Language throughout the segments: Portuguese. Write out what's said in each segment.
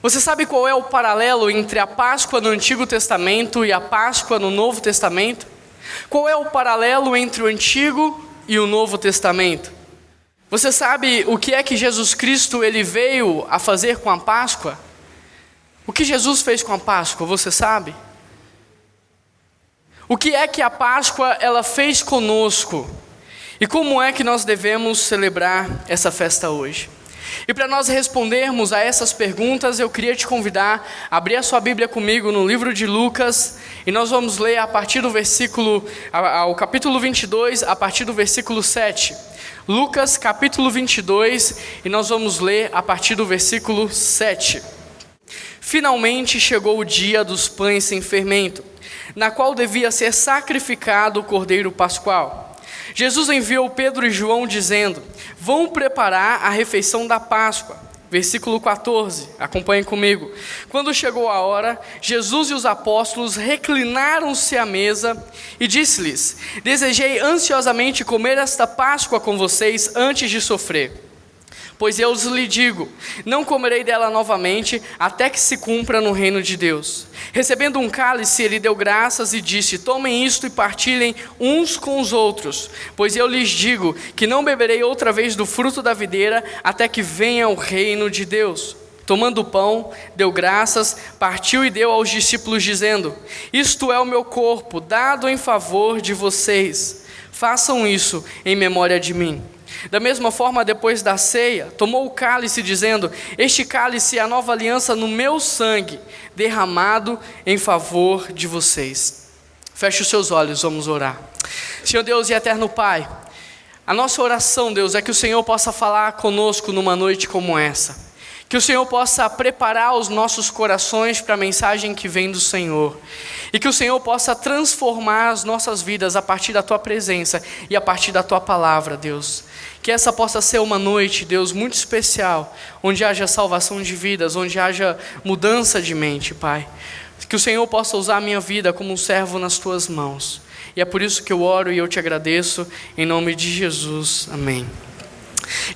Você sabe qual é o paralelo entre a Páscoa no Antigo Testamento e a Páscoa no Novo Testamento? Qual é o paralelo entre o Antigo e o Novo Testamento? Você sabe o que é que Jesus Cristo ele veio a fazer com a Páscoa? O que Jesus fez com a Páscoa, você sabe? O que é que a Páscoa ela fez conosco? E como é que nós devemos celebrar essa festa hoje? E para nós respondermos a essas perguntas, eu queria te convidar a abrir a sua Bíblia comigo no livro de Lucas, e nós vamos ler a partir do ao capítulo 22, a partir do versículo 7. Lucas capítulo 22, e nós vamos ler a partir do versículo 7. Finalmente chegou o dia dos pães sem fermento, na qual devia ser sacrificado o cordeiro pascual. Jesus enviou Pedro e João dizendo: vão preparar a refeição da Páscoa. Versículo 14, acompanhem comigo. Quando chegou a hora, Jesus e os apóstolos reclinaram-se à mesa e disse-lhes: desejei ansiosamente comer esta Páscoa com vocês antes de sofrer. Pois eu lhe digo, não comerei dela novamente, até que se cumpra no reino de Deus. Recebendo um cálice, ele deu graças e disse: tomem isto e partilhem uns com os outros, pois eu lhes digo que não beberei outra vez do fruto da videira, até que venha o reino de Deus. Tomando o pão, deu graças, partiu e deu aos discípulos, dizendo: isto é o meu corpo, dado em favor de vocês. Façam isso em memória de mim. Da mesma forma, depois da ceia, tomou o cálice, dizendo: este cálice é a nova aliança no meu sangue, derramado em favor de vocês. Feche os seus olhos, vamos orar. Senhor Deus e eterno Pai, a nossa oração, Deus, é que o Senhor possa falar conosco numa noite como essa. Que o Senhor possa preparar os nossos corações para a mensagem que vem do Senhor. E que o Senhor possa transformar as nossas vidas a partir da Tua presença e a partir da Tua palavra, Deus. Que essa possa ser uma noite, Deus, muito especial, onde haja salvação de vidas, onde haja mudança de mente, Pai. Que o Senhor possa usar a minha vida como um servo nas Tuas mãos. E é por isso que eu oro e eu te agradeço, em nome de Jesus. Amém.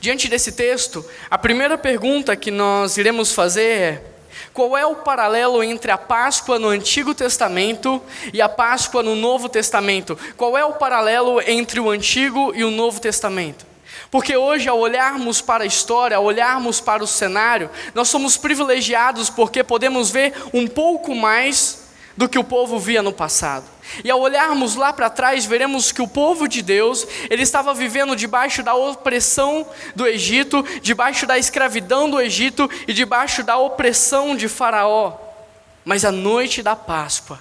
Diante desse texto, a primeira pergunta que nós iremos fazer é: qual é o paralelo entre a Páscoa no Antigo Testamento e a Páscoa no Novo Testamento? Qual é o paralelo entre o Antigo e o Novo Testamento? Porque hoje, ao olharmos para a história, ao olharmos para o cenário, nós somos privilegiados porque podemos ver um pouco mais do que o povo via no passado. E ao olharmos lá para trás, veremos que o povo de Deus, ele estava vivendo debaixo da opressão do Egito, debaixo da escravidão do Egito e debaixo da opressão de Faraó. Mas a noite da Páscoa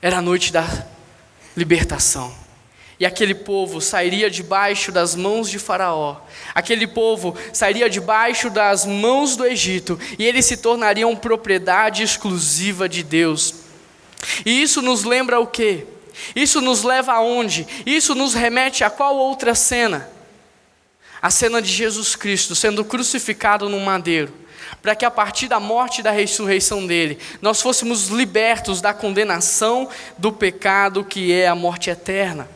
era a noite da libertação. E aquele povo sairia debaixo das mãos de Faraó. Aquele povo sairia debaixo das mãos do Egito. E eles se tornariam propriedade exclusiva de Deus. E isso nos lembra o quê? Isso nos leva aonde? Isso nos remete a qual outra cena? A cena de Jesus Cristo sendo crucificado no madeiro, para que a partir da morte e da ressurreição dele, nós fôssemos libertos da condenação do pecado que é a morte eterna.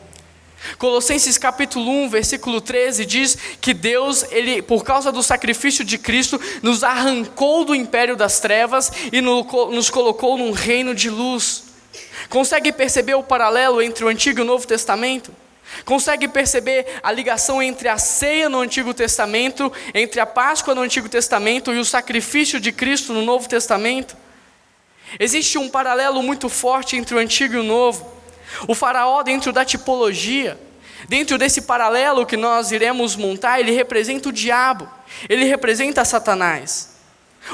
Colossenses capítulo 1, versículo 13 diz que Deus, ele, por causa do sacrifício de Cristo, nos arrancou do império das trevas e nos colocou num reino de luz. Consegue perceber o paralelo entre o Antigo e o Novo Testamento? Consegue perceber a ligação entre a ceia no Antigo Testamento, entre a Páscoa no Antigo Testamento e o sacrifício de Cristo no Novo Testamento? Existe um paralelo muito forte entre o Antigo e o Novo. O faraó, dentro da tipologia, dentro desse paralelo que nós iremos montar, ele representa o diabo, ele representa Satanás.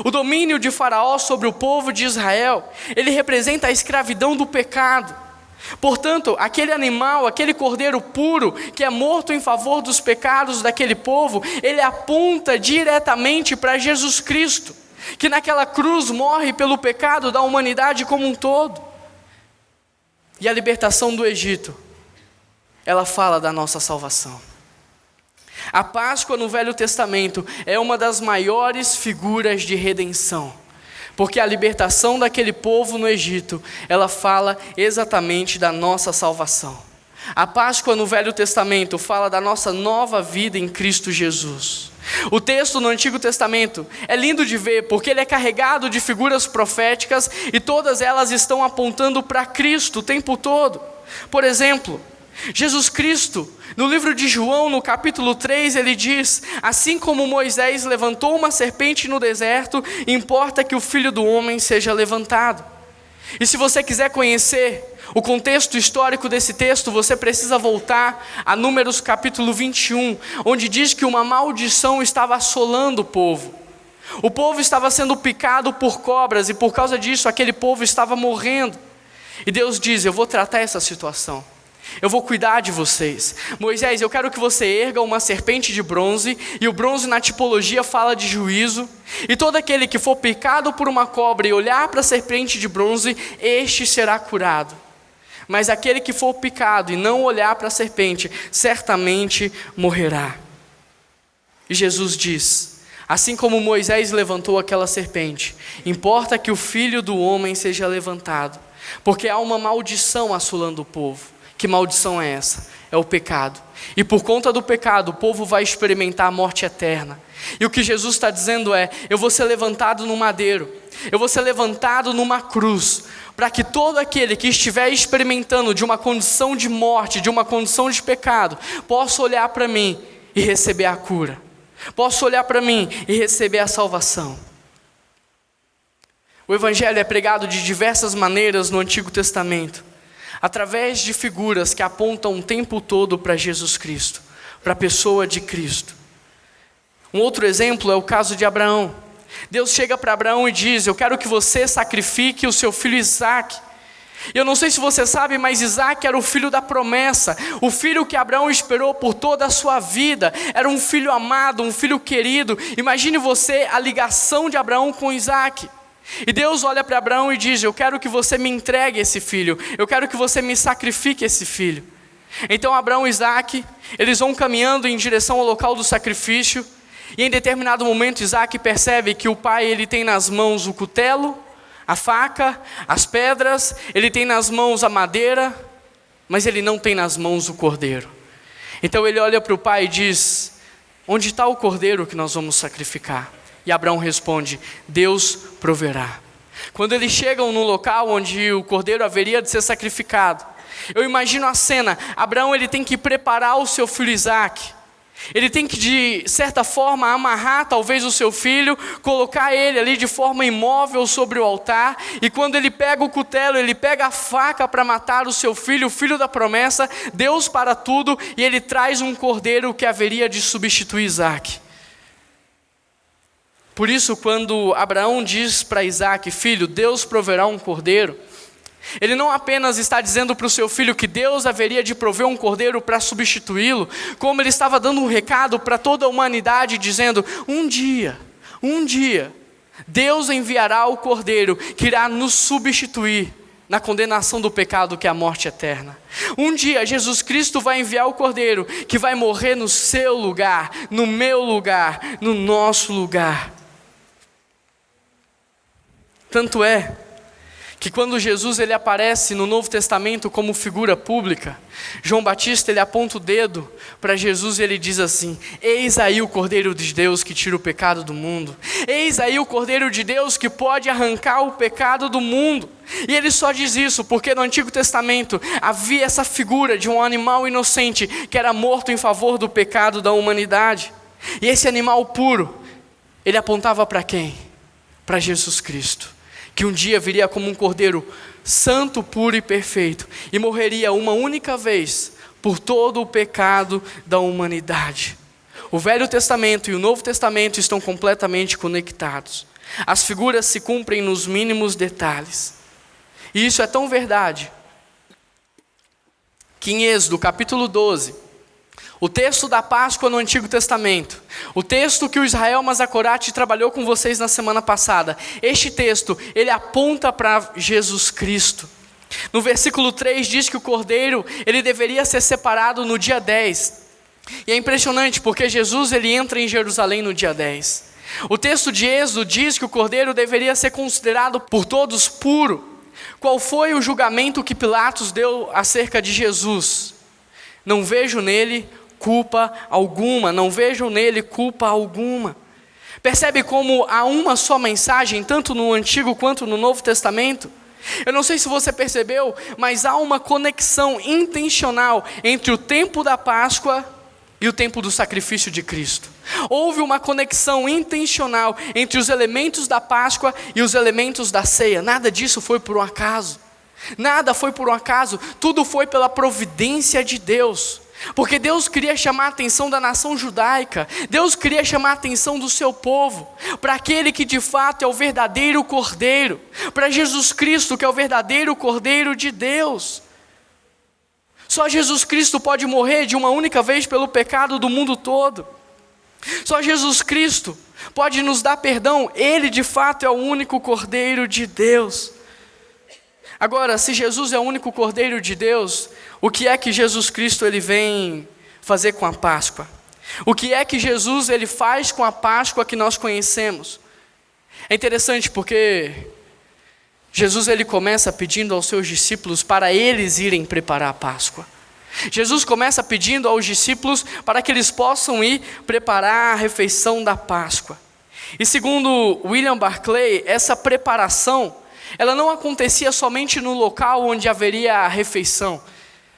O domínio de Faraó sobre o povo de Israel, ele representa a escravidão do pecado. Portanto, aquele animal, aquele cordeiro puro, que é morto em favor dos pecados daquele povo, ele aponta diretamente para Jesus Cristo, que naquela cruz morre pelo pecado da humanidade como um todo. E a libertação do Egito, ela fala da nossa salvação. A Páscoa no Velho Testamento é uma das maiores figuras de redenção, porque a libertação daquele povo no Egito, ela fala exatamente da nossa salvação. A Páscoa no Velho Testamento fala da nossa nova vida em Cristo Jesus. O texto no Antigo Testamento é lindo de ver, porque ele é carregado de figuras proféticas e todas elas estão apontando para Cristo o tempo todo. Por exemplo, Jesus Cristo, no livro de João, no capítulo 3, ele diz: assim como Moisés levantou uma serpente no deserto, importa que o Filho do Homem seja levantado. E se você quiser conhecer o contexto histórico desse texto, você precisa voltar a Números capítulo 21, onde diz que uma maldição estava assolando o povo. O povo estava sendo picado por cobras e por causa disso aquele povo estava morrendo. E Deus diz: eu vou tratar essa situação. Eu vou cuidar de vocês. Moisés, eu quero que você erga uma serpente de bronze, e o bronze na tipologia fala de juízo, e todo aquele que for picado por uma cobra e olhar para a serpente de bronze, este será curado. Mas aquele que for picado e não olhar para a serpente, certamente morrerá. E Jesus diz: assim como Moisés levantou aquela serpente, importa que o Filho do Homem seja levantado, porque há uma maldição assolando o povo. Que maldição é essa? É o pecado. E por conta do pecado, o povo vai experimentar a morte eterna. E o que Jesus está dizendo é: eu vou ser levantado no madeiro, eu vou ser levantado numa cruz, para que todo aquele que estiver experimentando de uma condição de morte, de uma condição de pecado, possa olhar para mim e receber a cura, possa olhar para mim e receber a salvação. O Evangelho é pregado de diversas maneiras no Antigo Testamento, através de figuras que apontam o tempo todo para Jesus Cristo, para a pessoa de Cristo. Um outro exemplo é o caso de Abraão. Deus chega para Abraão e diz: eu quero que você sacrifique o seu filho Isaque. Eu não sei se você sabe, mas Isaque era o filho da promessa, o filho que Abraão esperou por toda a sua vida. Era um filho amado, um filho querido. Imagine você a ligação de Abraão com Isaque. E Deus olha para Abraão e diz: eu quero que você me entregue esse filho, eu quero que você me sacrifique esse filho. Então Abraão e Isaque, eles vão caminhando em direção ao local do sacrifício, e em determinado momento Isaque percebe que o pai, ele tem nas mãos o cutelo, a faca, as pedras, ele tem nas mãos a madeira, mas ele não tem nas mãos o cordeiro. Então ele olha para o pai e diz: onde está o cordeiro que nós vamos sacrificar? E Abraão responde: Deus proverá. Quando eles chegam no local onde o cordeiro haveria de ser sacrificado, eu imagino a cena. Abraão, ele tem que preparar o seu filho Isaque. Ele tem que, de certa forma, amarrar talvez o seu filho, colocar ele ali de forma imóvel sobre o altar. E quando ele pega o cutelo, ele pega a faca para matar o seu filho, o filho da promessa. Deus para tudo, e ele traz um cordeiro que haveria de substituir Isaque. Por isso, quando Abraão diz para Isaque: filho, Deus proverá um cordeiro, ele não apenas está dizendo para o seu filho que Deus haveria de prover um cordeiro para substituí-lo, como ele estava dando um recado para toda a humanidade, dizendo: um dia, Deus enviará o cordeiro que irá nos substituir na condenação do pecado, que é a morte eterna. Um dia Jesus Cristo vai enviar o cordeiro que vai morrer no seu lugar, no meu lugar, no nosso lugar. Tanto é que quando Jesus ele aparece no Novo Testamento como figura pública, João Batista ele aponta o dedo para Jesus e ele diz assim: eis aí o Cordeiro de Deus que tira o pecado do mundo. Eis aí o Cordeiro de Deus que pode arrancar o pecado do mundo. E ele só diz isso porque no Antigo Testamento havia essa figura de um animal inocente que era morto em favor do pecado da humanidade. E esse animal puro, ele apontava para quem? Para Jesus Cristo, que um dia viria como um cordeiro santo, puro e perfeito, e morreria uma única vez por todo o pecado da humanidade. O Velho Testamento e o Novo Testamento estão completamente conectados. As figuras se cumprem nos mínimos detalhes. E isso é tão verdade que em Êxodo capítulo 12, o texto da Páscoa no Antigo Testamento, o texto que o Israel Mazakorati trabalhou com vocês na semana passada, este texto, ele aponta para Jesus Cristo. No versículo 3 diz que o cordeiro, ele deveria ser separado no dia 10. E é impressionante porque Jesus, ele entra em Jerusalém no dia 10. O texto de Êxodo diz que o cordeiro deveria ser considerado por todos puro. Qual foi o julgamento que Pilatos deu acerca de Jesus? Não vejo nele culpa alguma, não vejo nele culpa alguma. Percebe como há uma só mensagem, tanto no Antigo quanto no Novo Testamento? Eu não sei se você percebeu, mas há uma conexão intencional entre o tempo da Páscoa e o tempo do sacrifício de Cristo. Houve uma conexão intencional entre os elementos da Páscoa e os elementos da ceia. Nada disso foi por um acaso. Nada foi por um acaso, tudo foi pela providência de Deus. Porque Deus queria chamar a atenção da nação judaica, Deus queria chamar a atenção do seu povo, para aquele que de fato é o verdadeiro Cordeiro, para Jesus Cristo que é o verdadeiro Cordeiro de Deus. Só Jesus Cristo pode morrer de uma única vez pelo pecado do mundo todo. Só Jesus Cristo pode nos dar perdão, Ele de fato é o único Cordeiro de Deus. Agora, se Jesus é o único Cordeiro de Deus, o que é que Jesus Cristo ele vem fazer com a Páscoa? O que é que Jesus ele faz com a Páscoa que nós conhecemos? É interessante porque Jesus ele começa pedindo aos seus discípulos para eles irem preparar a Páscoa. Jesus começa pedindo aos discípulos para que eles possam ir preparar a refeição da Páscoa. E segundo William Barclay, essa preparação ela não acontecia somente no local onde haveria a refeição,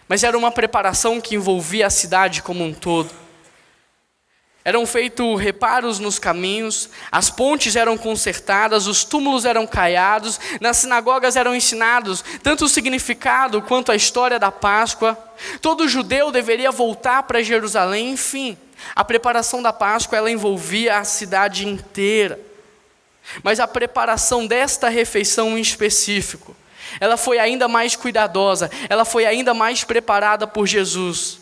mas era uma preparação que envolvia a cidade como um todo. Eram feitos reparos nos caminhos, as pontes eram consertadas, os túmulos eram caiados, nas sinagogas eram ensinados tanto o significado quanto a história da Páscoa. Todo judeu deveria voltar para Jerusalém, enfim, a preparação da Páscoa ela envolvia a cidade inteira. Mas a preparação desta refeição em específico, ela foi ainda mais cuidadosa, ela foi ainda mais preparada por Jesus.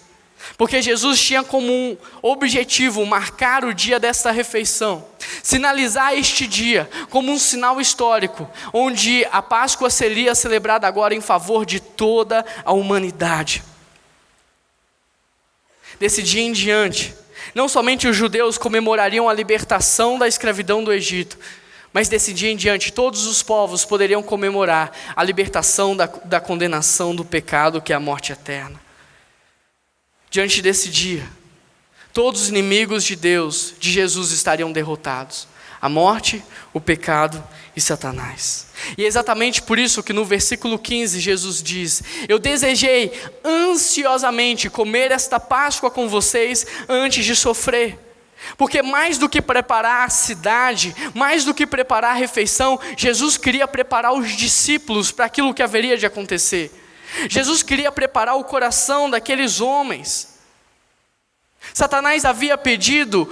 Porque Jesus tinha como um objetivo marcar o dia desta refeição, sinalizar este dia como um sinal histórico, onde a Páscoa seria celebrada agora em favor de toda a humanidade. Desse dia em diante, não somente os judeus comemorariam a libertação da escravidão do Egito, mas desse dia em diante, todos os povos poderiam comemorar a libertação da condenação do pecado, que é a morte eterna. Diante desse dia, todos os inimigos de Deus, de Jesus, estariam derrotados. A morte, o pecado e Satanás. E é exatamente por isso que no versículo 15, Jesus diz: eu desejei ansiosamente comer esta Páscoa com vocês antes de sofrer. Porque mais do que preparar a cidade, mais do que preparar a refeição, Jesus queria preparar os discípulos para aquilo que haveria de acontecer. Jesus queria preparar o coração daqueles homens. Satanás havia pedido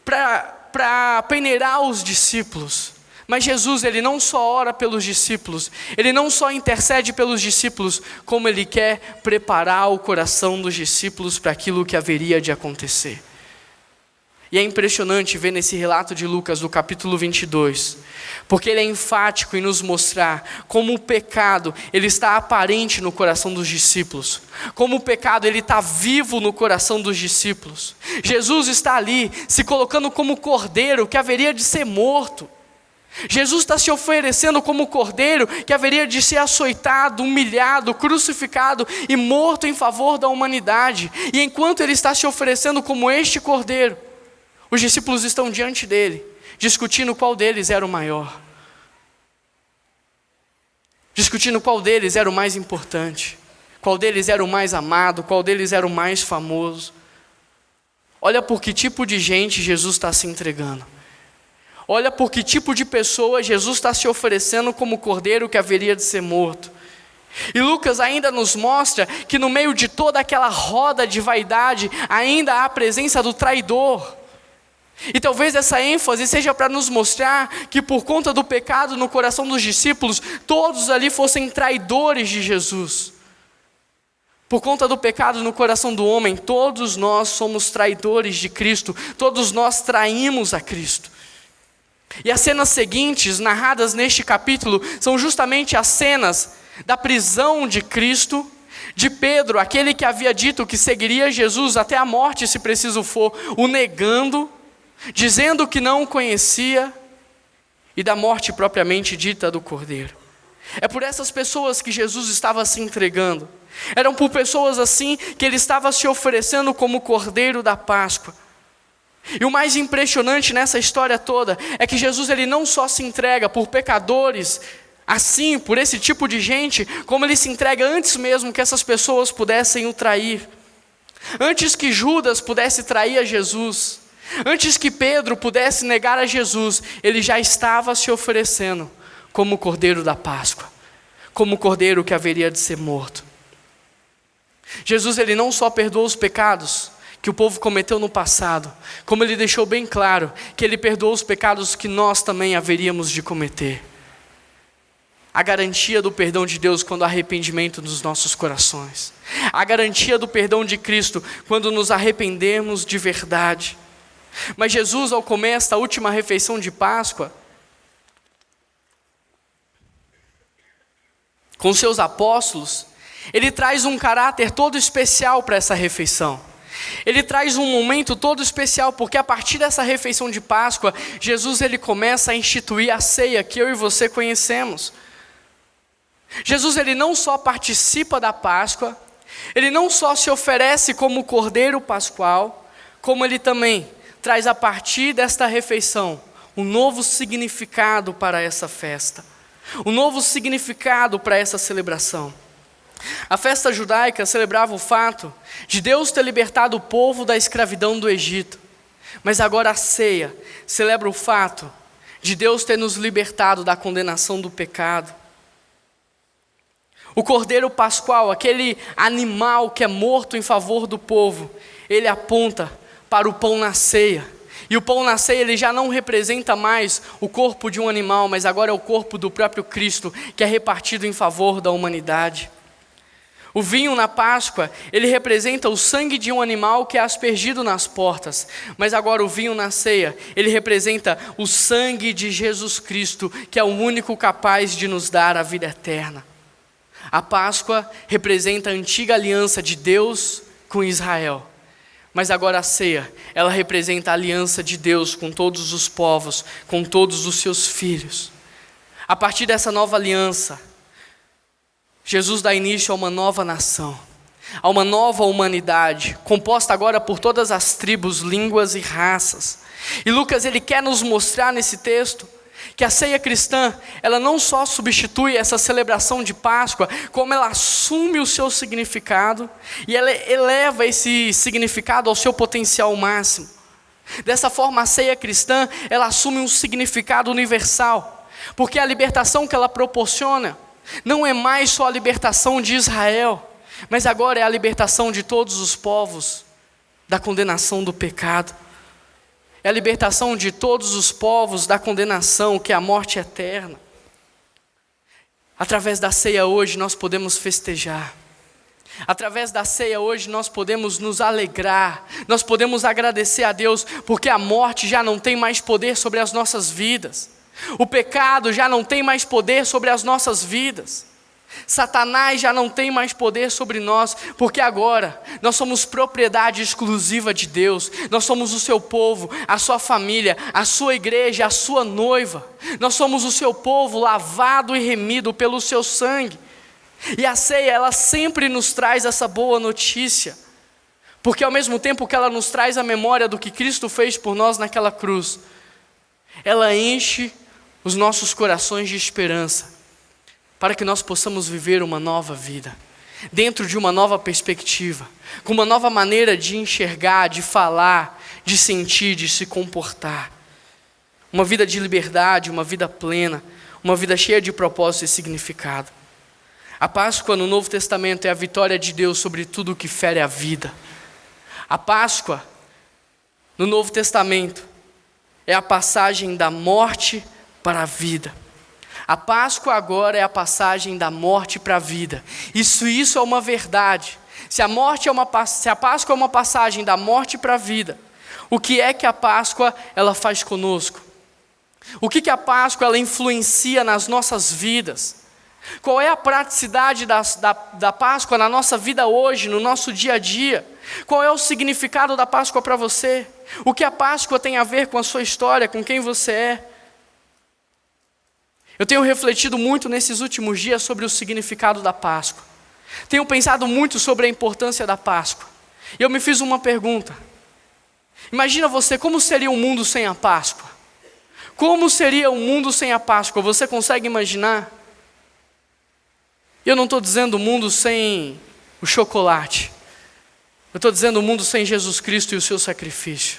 para peneirar os discípulos, mas Jesus ele não só ora pelos discípulos, ele não só intercede pelos discípulos, como ele quer preparar o coração dos discípulos para aquilo que haveria de acontecer. E é impressionante ver nesse relato de Lucas, do capítulo 22, porque ele é enfático em nos mostrar como o pecado ele está aparente no coração dos discípulos, como o pecado ele está vivo no coração dos discípulos. Jesus está ali se colocando como cordeiro que haveria de ser morto. Jesus está se oferecendo como cordeiro que haveria de ser açoitado, humilhado, crucificado e morto em favor da humanidade. E enquanto ele está se oferecendo como este cordeiro, os discípulos estão diante dele, discutindo qual deles era o maior. Discutindo qual deles era o mais importante, qual deles era o mais amado, qual deles era o mais famoso. Olha por que tipo de gente Jesus está se entregando. Olha por que tipo de pessoa Jesus está se oferecendo como cordeiro que haveria de ser morto. E Lucas ainda nos mostra que no meio de toda aquela roda de vaidade, ainda há a presença do traidor. E talvez essa ênfase seja para nos mostrar que por conta do pecado no coração dos discípulos, todos ali fossem traidores de Jesus. Por conta do pecado no coração do homem, todos nós somos traidores de Cristo, todos nós traímos a Cristo. E as cenas seguintes, narradas neste capítulo, são justamente as cenas da prisão de Cristo, de Pedro, aquele que havia dito que seguiria Jesus até a morte, se preciso for, o negando, dizendo que não o conhecia, e da morte propriamente dita do Cordeiro. É por essas pessoas que Jesus estava se entregando. Eram por pessoas assim que Ele estava se oferecendo como Cordeiro da Páscoa. E o mais impressionante nessa história toda é que Jesus ele não só se entrega por pecadores, assim, por esse tipo de gente, como Ele se entrega antes mesmo que essas pessoas pudessem o trair. Antes que Judas pudesse trair a Jesus, antes que Pedro pudesse negar a Jesus, Ele já estava se oferecendo como Cordeiro da Páscoa, como Cordeiro que haveria de ser morto. Jesus ele não só perdoou os pecados que o povo cometeu no passado, como Ele deixou bem claro que Ele perdoou os pecados que nós também haveríamos de cometer. A garantia do perdão de Deus quando há arrependimento nos nossos corações. A garantia do perdão de Cristo quando nos arrependemos de verdade. Mas Jesus, ao comer esta última refeição de Páscoa, com seus apóstolos, Ele traz um caráter todo especial para essa refeição. Ele traz um momento todo especial, porque a partir dessa refeição de Páscoa, Jesus ele começa a instituir a ceia que eu e você conhecemos. Jesus ele não só participa da Páscoa, Ele não só se oferece como Cordeiro Pascual, como Ele também traz a partir desta refeição um novo significado para essa festa, um novo significado para essa celebração. A festa judaica celebrava o fato de Deus ter libertado o povo da escravidão do Egito. Mas agora a ceia celebra o fato de Deus ter nos libertado da condenação do pecado. O Cordeiro Pascual, aquele animal que é morto em favor do povo, ele aponta para o pão na ceia. E o pão na ceia ele já não representa mais o corpo de um animal, mas agora é o corpo do próprio Cristo, que é repartido em favor da humanidade. O vinho na Páscoa, ele representa o sangue de um animal que é aspergido nas portas. Mas agora o vinho na ceia, ele representa o sangue de Jesus Cristo, que é o único capaz de nos dar a vida eterna. A Páscoa representa a antiga aliança de Deus com Israel. Mas agora a ceia, ela representa a aliança de Deus com todos os povos, com todos os seus filhos. A partir dessa nova aliança, Jesus dá início a uma nova nação, a uma nova humanidade, composta agora por todas as tribos, línguas e raças. E Lucas ele quer nos mostrar nesse texto que a ceia cristã, ela não só substitui essa celebração de Páscoa, como ela assume o seu significado e ela eleva esse significado ao seu potencial máximo. Dessa forma, a ceia cristã, ela assume um significado universal, porque a libertação que ela proporciona não é mais só a libertação de Israel, mas agora é a libertação de todos os povos da condenação do pecado. É a libertação de todos os povos da condenação, que é a morte eterna. Através da ceia hoje nós podemos festejar. Através da ceia hoje nós podemos nos alegrar. Nós podemos agradecer a Deus, porque a morte já não tem mais poder sobre as nossas vidas. O pecado já não tem mais poder sobre as nossas vidas. Satanás já não tem mais poder sobre nós, porque agora nós somos propriedade exclusiva de Deus. Nós somos o seu povo, a sua família, a sua igreja, a sua noiva. Nós somos o seu povo lavado e remido pelo seu sangue. E a ceia, ela sempre nos traz essa boa notícia, porque ao mesmo tempo que ela nos traz a memória do que Cristo fez por nós naquela cruz, ela enche os nossos corações de esperança, para que nós possamos viver uma nova vida, dentro de uma nova perspectiva, com uma nova maneira de enxergar, de falar, de sentir, de se comportar. Uma vida de liberdade, uma vida plena, uma vida cheia de propósito e significado. A Páscoa no Novo Testamento é a vitória de Deus sobre tudo o que fere a vida. A Páscoa no Novo Testamento é a passagem da morte para a vida. A Páscoa agora é a passagem da morte para a vida. Isso é uma verdade. Se a Páscoa é uma passagem da morte para a vida, o que é que a Páscoa ela faz conosco? O que a Páscoa ela influencia nas nossas vidas? Qual é a praticidade da Páscoa na nossa vida hoje, no nosso dia a dia? Qual é o significado da Páscoa para você? O que a Páscoa tem a ver com a sua história, com quem você é? Eu tenho refletido muito nesses últimos dias sobre o significado da Páscoa. Tenho pensado muito sobre a importância da Páscoa. E eu me fiz uma pergunta. Imagina você, como seria um mundo sem a Páscoa? Como seria um mundo sem a Páscoa? Você consegue imaginar? Eu não estou dizendo o mundo sem o chocolate. Eu estou dizendo o mundo sem Jesus Cristo e o seu sacrifício.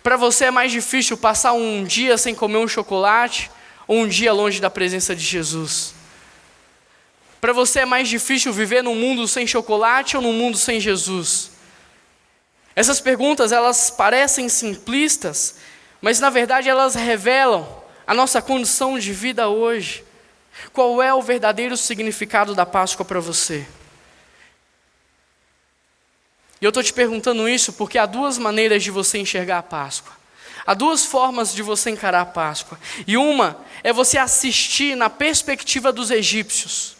Para você é mais difícil passar um dia sem comer um chocolate ou um dia longe da presença de Jesus? Para você é mais difícil viver num mundo sem chocolate ou num mundo sem Jesus? Essas perguntas, elas parecem simplistas, mas na verdade elas revelam a nossa condição de vida hoje. Qual é o verdadeiro significado da Páscoa para você? E eu estou te perguntando isso porque há duas maneiras de você enxergar a Páscoa. Há duas formas de você encarar a Páscoa. E uma é você assistir na perspectiva dos egípcios.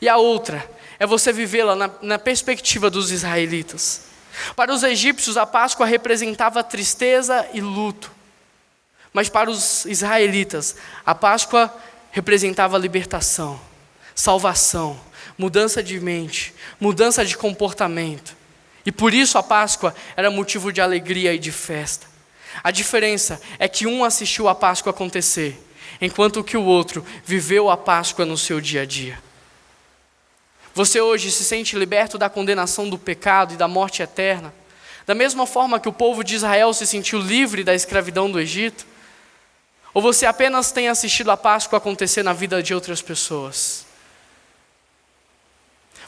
E a outra é você vivê-la na perspectiva dos israelitas. Para os egípcios, a Páscoa representava tristeza e luto. Mas para os israelitas, a Páscoa representava libertação, salvação, mudança de mente, mudança de comportamento. E por isso a Páscoa era motivo de alegria e de festa. A diferença é que um assistiu a Páscoa acontecer, enquanto que o outro viveu a Páscoa no seu dia a dia. Você hoje se sente liberto da condenação do pecado e da morte eterna, da mesma forma que o povo de Israel se sentiu livre da escravidão do Egito? Ou você apenas tem assistido a Páscoa acontecer na vida de outras pessoas?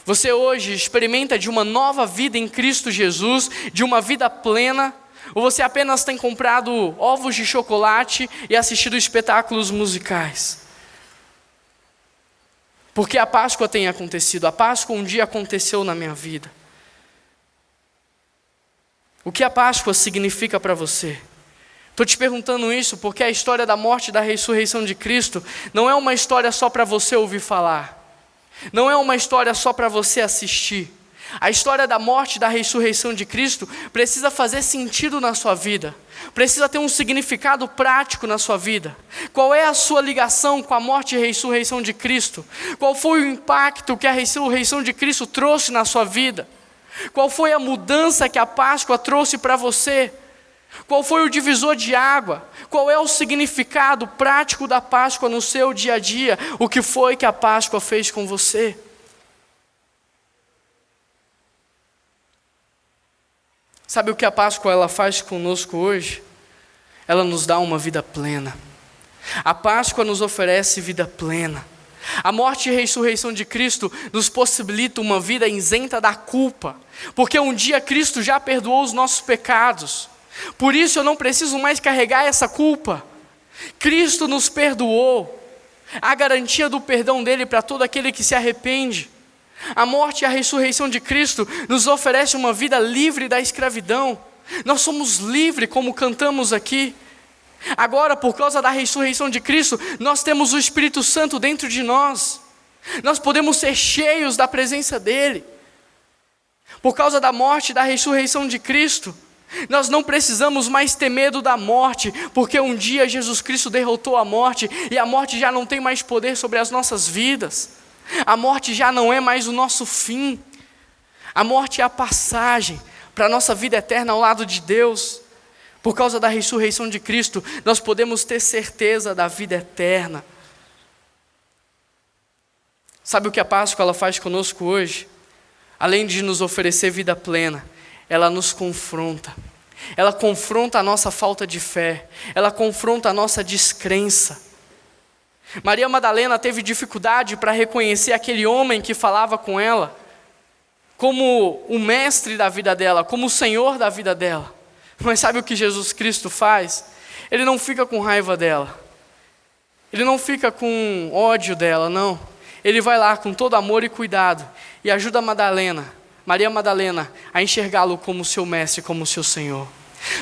Você hoje experimenta de uma nova vida em Cristo Jesus, de uma vida plena, ou você apenas tem comprado ovos de chocolate e assistido espetáculos musicais? Porque a Páscoa tem acontecido, a Páscoa um dia aconteceu na minha vida. O que a Páscoa significa para você? Estou te perguntando isso porque a história da morte e da ressurreição de Cristo não é uma história só para você ouvir falar. Não é uma história só para você assistir. A história da morte e da ressurreição de Cristo precisa fazer sentido na sua vida. Precisa ter um significado prático na sua vida. Qual é a sua ligação com a morte e ressurreição de Cristo? Qual foi o impacto que a ressurreição de Cristo trouxe na sua vida? Qual foi a mudança que a Páscoa trouxe para você? Qual foi o divisor de água? Qual é o significado prático da Páscoa no seu dia a dia? O que foi que a Páscoa fez com você? Sabe o que a Páscoa ela faz conosco hoje? Ela nos dá uma vida plena. A Páscoa nos oferece vida plena. A morte e ressurreição de Cristo nos possibilita uma vida isenta da culpa, porque um dia Cristo já perdoou os nossos pecados. Por isso eu não preciso mais carregar essa culpa. Cristo nos perdoou. Há garantia do perdão dele para todo aquele que se arrepende. A morte e a ressurreição de Cristo nos oferece uma vida livre da escravidão. Nós somos livres, como cantamos aqui. Agora, por causa da ressurreição de Cristo, nós temos o Espírito Santo dentro de nós. Nós podemos ser cheios da presença dele. Por causa da morte e da ressurreição de Cristo, nós não precisamos mais ter medo da morte, porque um dia Jesus Cristo derrotou a morte, e a morte já não tem mais poder sobre as nossas vidas. A morte já não é mais o nosso fim. A morte é a passagem para a nossa vida eterna ao lado de Deus. Por causa da ressurreição de Cristo, nós podemos ter certeza da vida eterna. Sabe o que a Páscoa ela faz conosco hoje? Além de nos oferecer vida plena, ela nos confronta. Ela confronta a nossa falta de fé. Ela confronta a nossa descrença. Maria Madalena teve dificuldade para reconhecer aquele homem que falava com ela como o mestre da vida dela, como o Senhor da vida dela. Mas sabe o que Jesus Cristo faz? Ele não fica com raiva dela. Ele não fica com ódio dela, não. Ele vai lá com todo amor e cuidado e ajuda Maria Madalena, a enxergá-lo como seu mestre, como seu Senhor.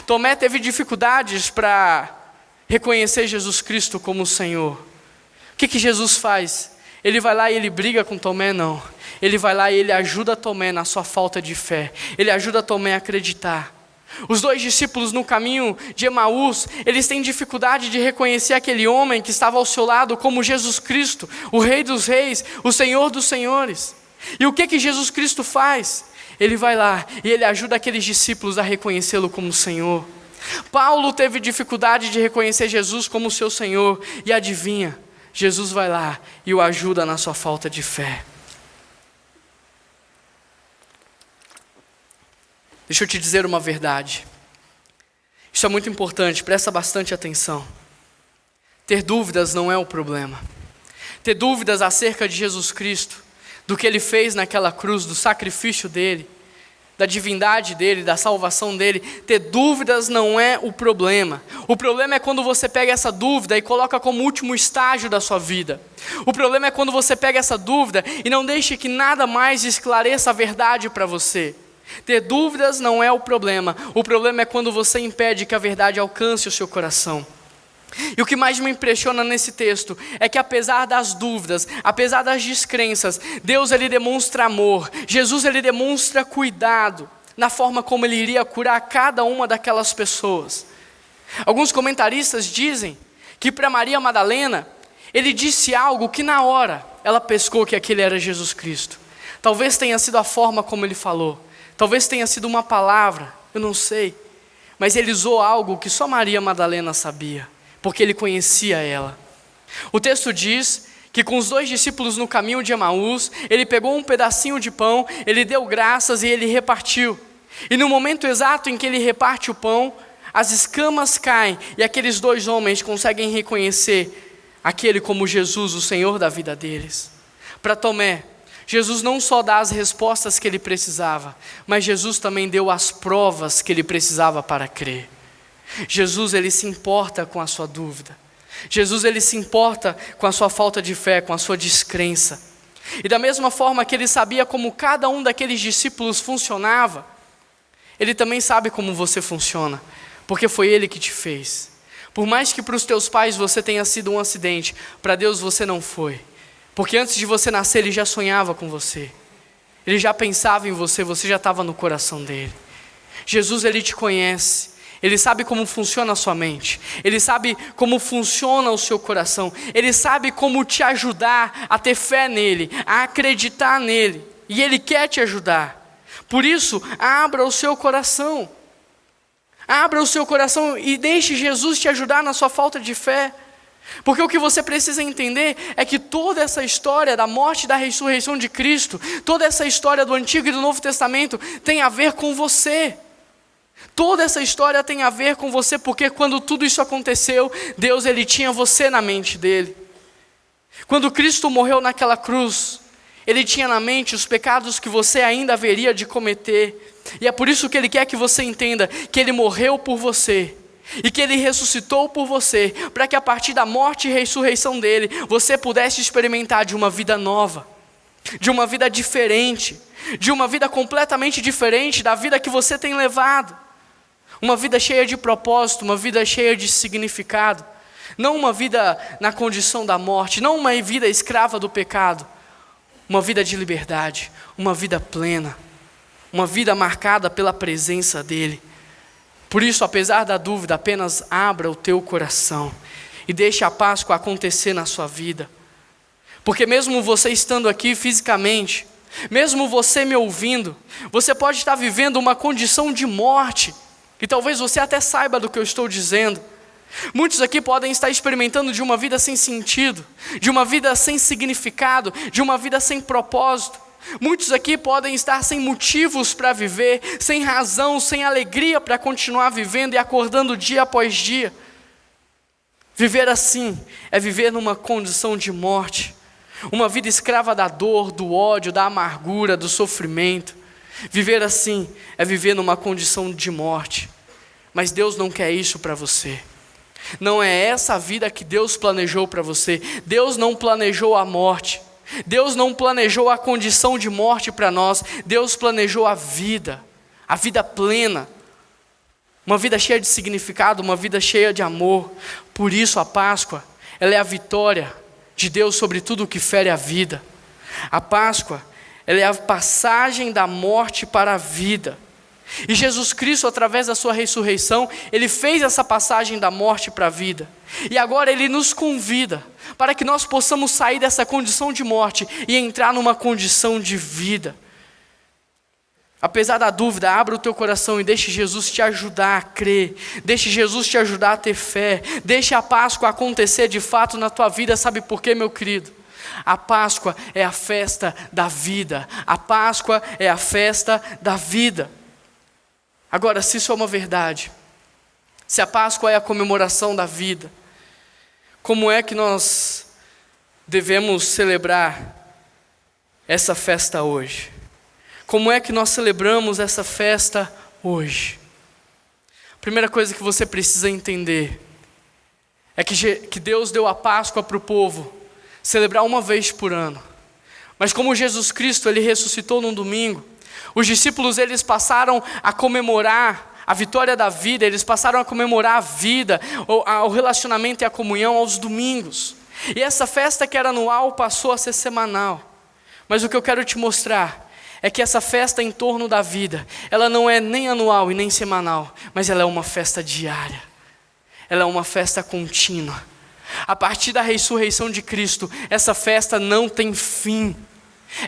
Tomé teve dificuldades para reconhecer Jesus Cristo como o Senhor. O que Jesus faz? Ele vai lá e ele briga com Tomé? Não. Ele vai lá e ele ajuda Tomé na sua falta de fé. Ele ajuda Tomé a acreditar. Os 2 discípulos no caminho de Emaús, eles têm dificuldade de reconhecer aquele homem que estava ao seu lado como Jesus Cristo, o Rei dos Reis, o Senhor dos Senhores. E o que Jesus Cristo faz? Ele vai lá e ele ajuda aqueles discípulos a reconhecê-lo como Senhor. Paulo teve dificuldade de reconhecer Jesus como seu Senhor, e adivinha, Jesus vai lá e o ajuda na sua falta de fé. Deixa eu te dizer uma verdade. Isso é muito importante, presta bastante atenção. Ter dúvidas não é o problema. Ter dúvidas acerca de Jesus Cristo, do que Ele fez naquela cruz, do sacrifício dEle, da divindade dEle, da salvação dEle, ter dúvidas não é o problema. O problema é quando você pega essa dúvida e coloca como último estágio da sua vida. O problema é quando você pega essa dúvida e não deixa que nada mais esclareça a verdade para você. Ter dúvidas não é o problema é quando você impede que a verdade alcance o seu coração. E o que mais me impressiona nesse texto é que apesar das dúvidas, apesar das descrenças, Deus ele demonstra amor, Jesus ele demonstra cuidado na forma como ele iria curar cada uma daquelas pessoas. Alguns comentaristas dizem que para Maria Madalena, ele disse algo que na hora ela pescou que aquele era Jesus Cristo. Talvez tenha sido a forma como ele falou. Talvez tenha sido uma palavra, eu não sei. Mas ele usou algo que só Maria Madalena sabia, porque ele conhecia ela. O texto diz que com os 2 discípulos no caminho de Emaús, ele pegou um pedacinho de pão, ele deu graças e ele repartiu. E no momento exato em que ele reparte o pão, as escamas caem e aqueles 2 homens conseguem reconhecer aquele como Jesus, o Senhor da vida deles. Para Tomé, Jesus não só dá as respostas que ele precisava, mas Jesus também deu as provas que ele precisava para crer. Jesus, ele se importa com a sua dúvida. Jesus, ele se importa com a sua falta de fé, com a sua descrença. E da mesma forma que ele sabia como cada um daqueles discípulos funcionava, ele também sabe como você funciona, porque foi ele que te fez. Por mais que para os teus pais você tenha sido um acidente, para Deus você não foi. Porque antes de você nascer, ele já sonhava com você. Ele já pensava em você, você já estava no coração dele. Jesus, ele te conhece. Ele sabe como funciona a sua mente. Ele sabe como funciona o seu coração. Ele sabe como te ajudar a ter fé nele, a acreditar nele. E ele quer te ajudar. Por isso, abra o seu coração. Abra o seu coração e deixe Jesus te ajudar na sua falta de fé. Porque o que você precisa entender é que toda essa história da morte e da ressurreição de Cristo, toda essa história do Antigo e do Novo Testamento tem a ver com você. Toda essa história tem a ver com você, porque quando tudo isso aconteceu, Deus ele tinha você na mente dele. Quando Cristo morreu naquela cruz, ele tinha na mente os pecados que você ainda haveria de cometer. E é por isso que ele quer que você entenda que ele morreu por você. E que ele ressuscitou por você, para que a partir da morte e ressurreição dele, você pudesse experimentar de uma vida nova, de uma vida diferente, de uma vida completamente diferente da vida que você tem levado. Uma vida cheia de propósito, uma vida cheia de significado. Não uma vida na condição da morte, não uma vida escrava do pecado. Uma vida de liberdade, uma vida plena, uma vida marcada pela presença dele. Por isso, apesar da dúvida, apenas abra o teu coração e deixe a Páscoa acontecer na sua vida. Porque mesmo você estando aqui fisicamente, mesmo você me ouvindo, você pode estar vivendo uma condição de morte, e talvez você até saiba do que eu estou dizendo. Muitos aqui podem estar experimentando de uma vida sem sentido, de uma vida sem significado, de uma vida sem propósito. Muitos aqui podem estar sem motivos para viver, sem razão, sem alegria para continuar vivendo e acordando dia após dia. Viver assim é viver numa condição de morte, uma vida escrava da dor, do ódio, da amargura, do sofrimento. Viver assim é viver numa condição de morte. Mas Deus não quer isso para você. Não é essa a vida que Deus planejou para você. Deus não planejou a morte. Deus não planejou a condição de morte para nós. Deus planejou a vida plena, uma vida cheia de significado, uma vida cheia de amor. Por isso a Páscoa, ela é a vitória de Deus sobre tudo o que fere a vida. A Páscoa, ela é a passagem da morte para a vida. E Jesus Cristo, através da sua ressurreição, Ele fez essa passagem da morte para a vida. E agora Ele nos convida para que nós possamos sair dessa condição de morte e entrar numa condição de vida. Apesar da dúvida, abra o teu coração e deixe Jesus te ajudar a crer. Deixe Jesus te ajudar a ter fé. Deixe a Páscoa acontecer de fato na tua vida. Sabe por quê, meu querido? A Páscoa é a festa da vida. A Páscoa é a festa da vida. Agora, se isso é uma verdade, se a Páscoa é a comemoração da vida, como é que nós devemos celebrar essa festa hoje? Como é que nós celebramos essa festa hoje? Primeira coisa que você precisa entender é que Deus deu a Páscoa para o povo celebrar uma vez por ano. Mas como Jesus Cristo, Ele ressuscitou num domingo, os discípulos, eles passaram a comemorar a vitória da vida, eles passaram a comemorar a vida, o relacionamento e a comunhão aos domingos. E essa festa que era anual passou a ser semanal. Mas o que eu quero te mostrar é que essa festa em torno da vida, ela não é nem anual e nem semanal, mas ela é uma festa diária. Ela é uma festa contínua. A partir da ressurreição de Cristo, essa festa não tem fim.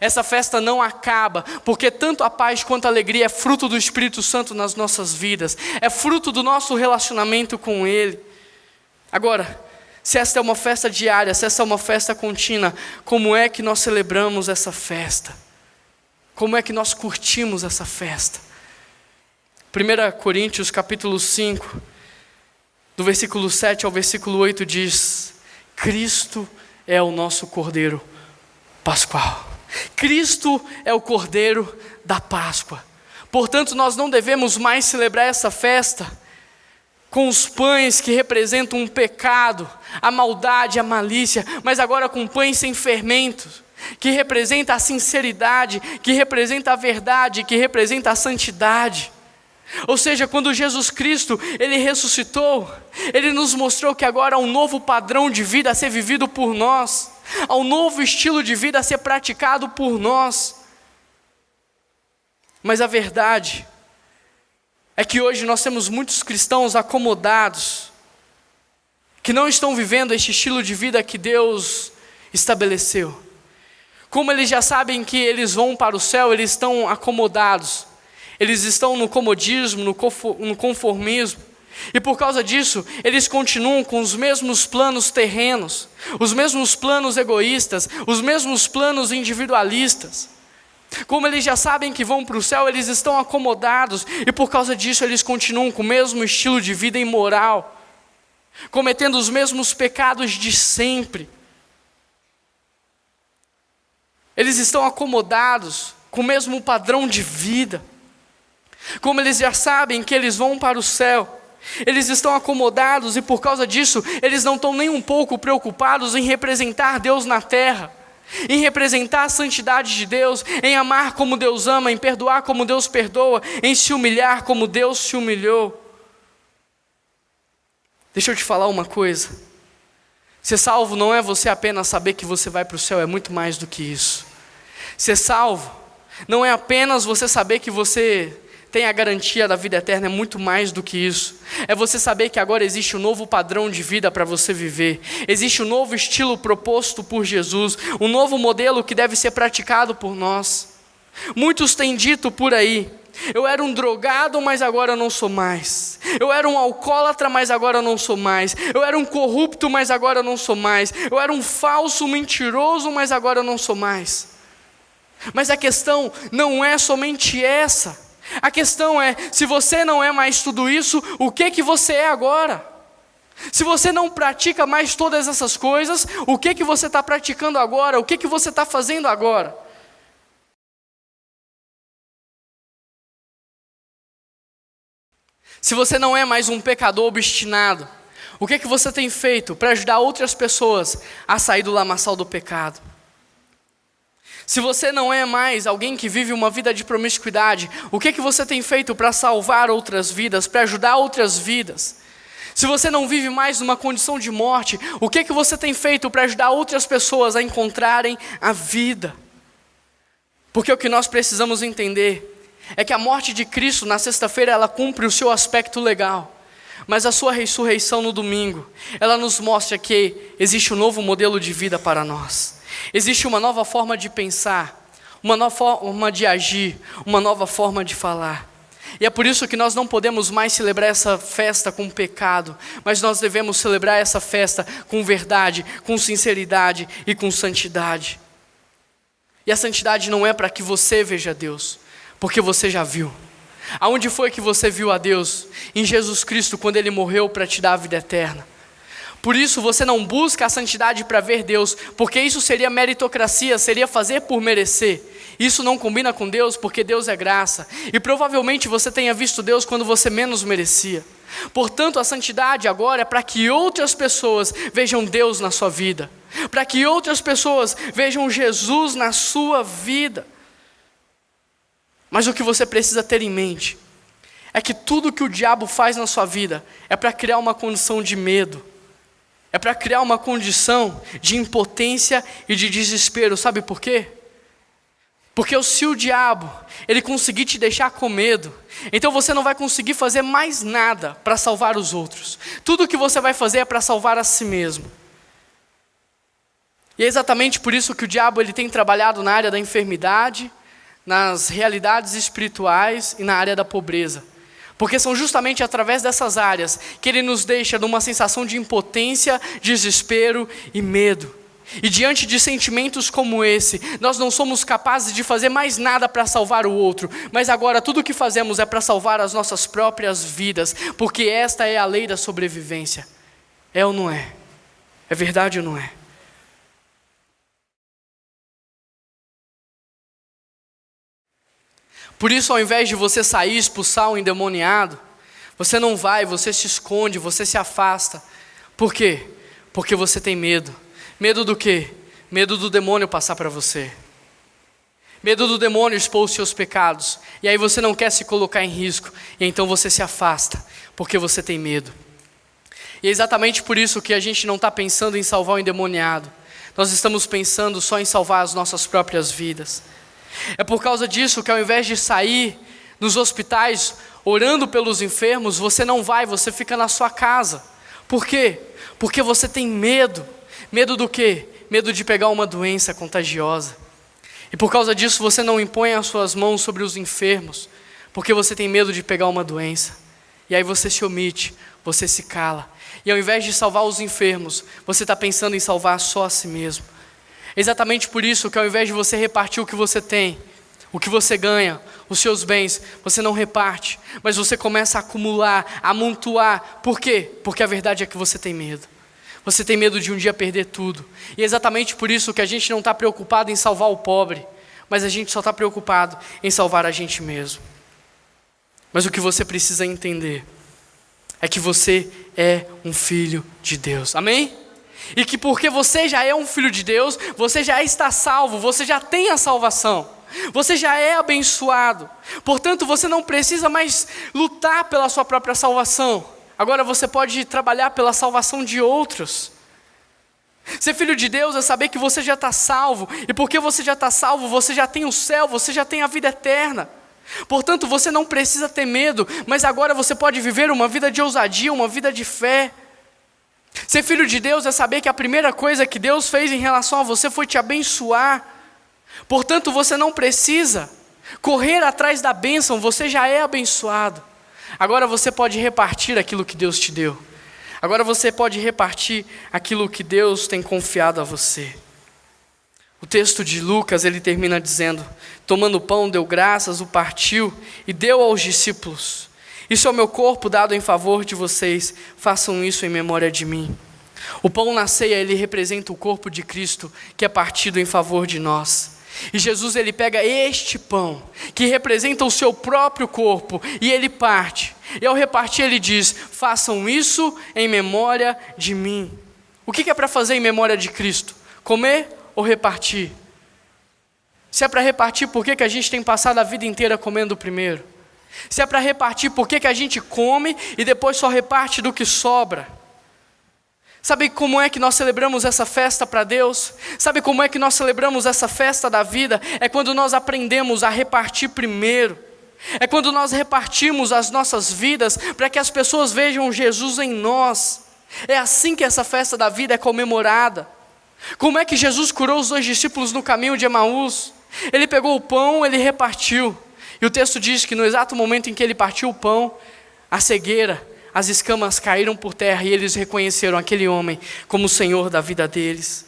Essa festa não acaba, porque tanto a paz quanto a alegria é fruto do Espírito Santo nas nossas vidas, é fruto do nosso relacionamento com Ele. Agora, se esta é uma festa diária, se essa é uma festa contínua, como é que nós celebramos essa festa? Como é que nós curtimos essa festa? 1 Coríntios capítulo 5, do versículo 7 ao versículo 8 diz: Cristo é o nosso Cordeiro Pascual. Cristo é o Cordeiro da Páscoa. Portanto, nós não devemos mais celebrar essa festa com os pães que representam um pecado, a maldade, a malícia, mas agora com pães sem fermento, que representa a sinceridade, que representa a verdade, que representa a santidade. Ou seja, quando Jesus Cristo, Ele ressuscitou, Ele nos mostrou que agora há um novo padrão de vida a ser vivido por nós, há um novo estilo de vida a ser praticado por nós. Mas a verdade é que hoje nós temos muitos cristãos acomodados, que não estão vivendo este estilo de vida que Deus estabeleceu. Como eles já sabem que eles vão para o céu, eles estão acomodados. Eles estão no comodismo, no conformismo. E por causa disso, eles continuam com os mesmos planos terrenos, os mesmos planos egoístas, os mesmos planos individualistas. Como eles já sabem que vão para o céu, eles estão acomodados. E por causa disso, eles continuam com o mesmo estilo de vida imoral, cometendo os mesmos pecados de sempre. Eles estão acomodados com o mesmo padrão de vida. Como eles já sabem que eles vão para o céu, eles estão acomodados e por causa disso, eles não estão nem um pouco preocupados em representar Deus na terra, em representar a santidade de Deus, em amar como Deus ama, em perdoar como Deus perdoa, em se humilhar como Deus se humilhou. Deixa eu te falar uma coisa. Ser salvo não é você apenas saber que você vai para o céu, é muito mais do que isso. Ser salvo não é apenas você saber que você tem a garantia da vida eterna, é muito mais do que isso. É você saber que agora existe um novo padrão de vida para você viver. Existe um novo estilo proposto por Jesus, um novo modelo que deve ser praticado por nós. Muitos têm dito por aí: eu era um drogado, mas agora não sou mais. Eu era um alcoólatra, mas agora não sou mais. Eu era um corrupto, mas agora não sou mais. Eu era um falso mentiroso, mas agora não sou mais. Mas a questão não é somente essa. A questão é, se você não é mais tudo isso, o que você é agora? Se você não pratica mais todas essas coisas, o que você está praticando agora? O que você está fazendo agora? Se você não é mais um pecador obstinado, o que você tem feito para ajudar outras pessoas a sair do lamaçal do pecado? Se você não é mais alguém que vive uma vida de promiscuidade, o que você tem feito para salvar outras vidas, para ajudar outras vidas? Se você não vive mais numa condição de morte, o que você tem feito para ajudar outras pessoas a encontrarem a vida? Porque o que nós precisamos entender é que a morte de Cristo na sexta-feira ela cumpre o seu aspecto legal, mas a sua ressurreição no domingo, ela nos mostra que existe um novo modelo de vida para nós. Existe uma nova forma de pensar, uma nova forma de agir, uma nova forma de falar. E é por isso que nós não podemos mais celebrar essa festa com pecado, mas nós devemos celebrar essa festa com verdade, com sinceridade e com santidade. E a santidade não é para que você veja Deus, porque você já viu. Aonde foi que você viu a Deus? Em Jesus Cristo, quando Ele morreu para te dar a vida eterna. Por isso você não busca a santidade para ver Deus, porque isso seria meritocracia, seria fazer por merecer. Isso não combina com Deus, porque Deus é graça. E provavelmente você tenha visto Deus quando você menos merecia. Portanto, a santidade agora é para que outras pessoas vejam Deus na sua vida, para que outras pessoas vejam Jesus na sua vida. Mas o que você precisa ter em mente é que tudo que o diabo faz na sua vida é para criar uma condição de medo, é para criar uma condição de impotência e de desespero. Sabe por quê? Porque se o diabo ele conseguir te deixar com medo, então você não vai conseguir fazer mais nada para salvar os outros. Tudo que você vai fazer é para salvar a si mesmo. E é exatamente por isso que o diabo ele tem trabalhado na área da enfermidade, nas realidades espirituais e na área da pobreza. Porque são justamente através dessas áreas que ele nos deixa numa sensação de impotência, desespero e medo. E diante de sentimentos como esse, nós não somos capazes de fazer mais nada para salvar o outro, mas agora tudo o que fazemos é para salvar as nossas próprias vidas, porque esta é a lei da sobrevivência. É ou não é? É verdade ou não é? Por isso, ao invés de você sair e expulsar o endemoniado, você não vai, você se esconde, você se afasta. Por quê? Porque você tem medo. Medo do quê? Medo do demônio passar para você. Medo do demônio expor os seus pecados. E aí você não quer se colocar em risco. E então você se afasta, porque você tem medo. E é exatamente por isso que a gente não está pensando em salvar o endemoniado. Nós estamos pensando só em salvar as nossas próprias vidas. É por causa disso que ao invés de sair nos hospitais orando pelos enfermos, você não vai, você fica na sua casa. Por quê? Porque você tem medo. Medo do quê? Medo de pegar uma doença contagiosa. E por causa disso você não impõe as suas mãos sobre os enfermos, porque você tem medo de pegar uma doença. E aí você se omite, você se cala. E ao invés de salvar os enfermos, você está pensando em salvar só a si mesmo. Exatamente por isso que ao invés de você repartir o que você tem, o que você ganha, os seus bens, você não reparte, mas você começa a acumular, a amontoar. Por quê? Porque a verdade é que você tem medo. Você tem medo de um dia perder tudo. E é exatamente por isso que a gente não está preocupado em salvar o pobre, mas a gente só está preocupado em salvar a gente mesmo. Mas o que você precisa entender é que você é um filho de Deus. Amém? E que porque você já é um filho de Deus, você já está salvo, você já tem a salvação, você já é abençoado. Portanto, você não precisa mais lutar pela sua própria salvação. Agora você pode trabalhar pela salvação de outros. Ser filho de Deus é saber que você já está salvo, e porque você já está salvo, você já tem o céu, você já tem a vida eterna. Portanto, você não precisa ter medo, mas agora você pode viver uma vida de ousadia, uma vida de fé. Ser filho de Deus é saber que a primeira coisa que Deus fez em relação a você foi te abençoar. Portanto, você não precisa correr atrás da bênção, você já é abençoado. Agora você pode repartir aquilo que Deus te deu. Agora você pode repartir aquilo que Deus tem confiado a você. O texto de Lucas, ele termina dizendo: tomando o pão, deu graças, o partiu e deu aos discípulos. Isso é o meu corpo dado em favor de vocês, façam isso em memória de mim. O pão na ceia, ele representa o corpo de Cristo, que é partido em favor de nós. E Jesus, ele pega este pão, que representa o seu próprio corpo, e ele parte. E ao repartir, ele diz: façam isso em memória de mim. O que é para fazer em memória de Cristo? Comer ou repartir? Se é para repartir, por que a gente tem passado a vida inteira comendo primeiro? Se é para repartir, por que a gente come e depois só reparte do que sobra? Sabe como é que nós celebramos essa festa para Deus? Sabe como é que nós celebramos essa festa da vida? É quando nós aprendemos a repartir primeiro. É quando nós repartimos as nossas vidas para que as pessoas vejam Jesus em nós. É assim que essa festa da vida é comemorada. Como é que Jesus curou os 2 discípulos no caminho de Emaús? Ele pegou o pão, ele repartiu. E o texto diz que no exato momento em que ele partiu o pão, a cegueira, as escamas caíram por terra e eles reconheceram aquele homem como o Senhor da vida deles.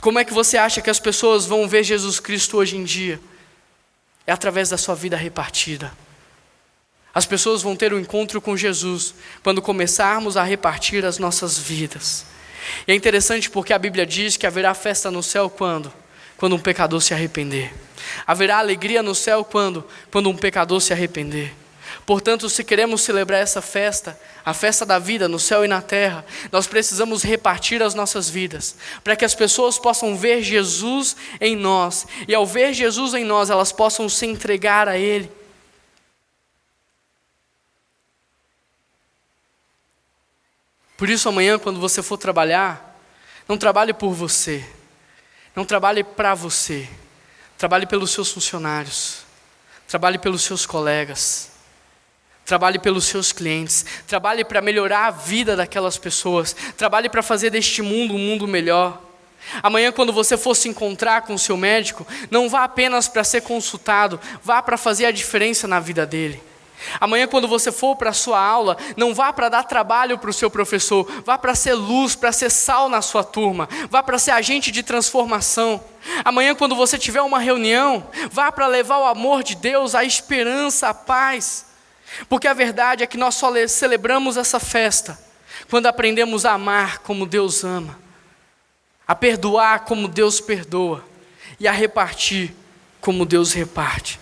Como é que você acha que as pessoas vão ver Jesus Cristo hoje em dia? É através da sua vida repartida. As pessoas vão ter um encontro com Jesus quando começarmos a repartir as nossas vidas. E é interessante porque a Bíblia diz que haverá festa no céu quando? Quando um pecador se arrepender. Haverá alegria no céu quando? Quando um pecador se arrepender. Portanto, se queremos celebrar essa festa, a festa da vida no céu e na terra, nós precisamos repartir as nossas vidas, para que as pessoas possam ver Jesus em nós, e ao ver Jesus em nós, elas possam se entregar a Ele. Por isso amanhã, quando você for trabalhar, não trabalhe por você, não trabalhe para você, trabalhe pelos seus funcionários, trabalhe pelos seus colegas, trabalhe pelos seus clientes, trabalhe para melhorar a vida daquelas pessoas, trabalhe para fazer deste mundo um mundo melhor. Amanhã, quando você for se encontrar com o seu médico, não vá apenas para ser consultado, vá para fazer a diferença na vida dele. Amanhã, quando você for para a sua aula, não vá para dar trabalho para o seu professor, vá para ser luz, para ser sal na sua turma, vá para ser agente de transformação. Amanhã, quando você tiver uma reunião, vá para levar o amor de Deus, a esperança, a paz. Porque a verdade é que nós só celebramos essa festa quando aprendemos a amar como Deus ama, a perdoar como Deus perdoa e a repartir como Deus reparte.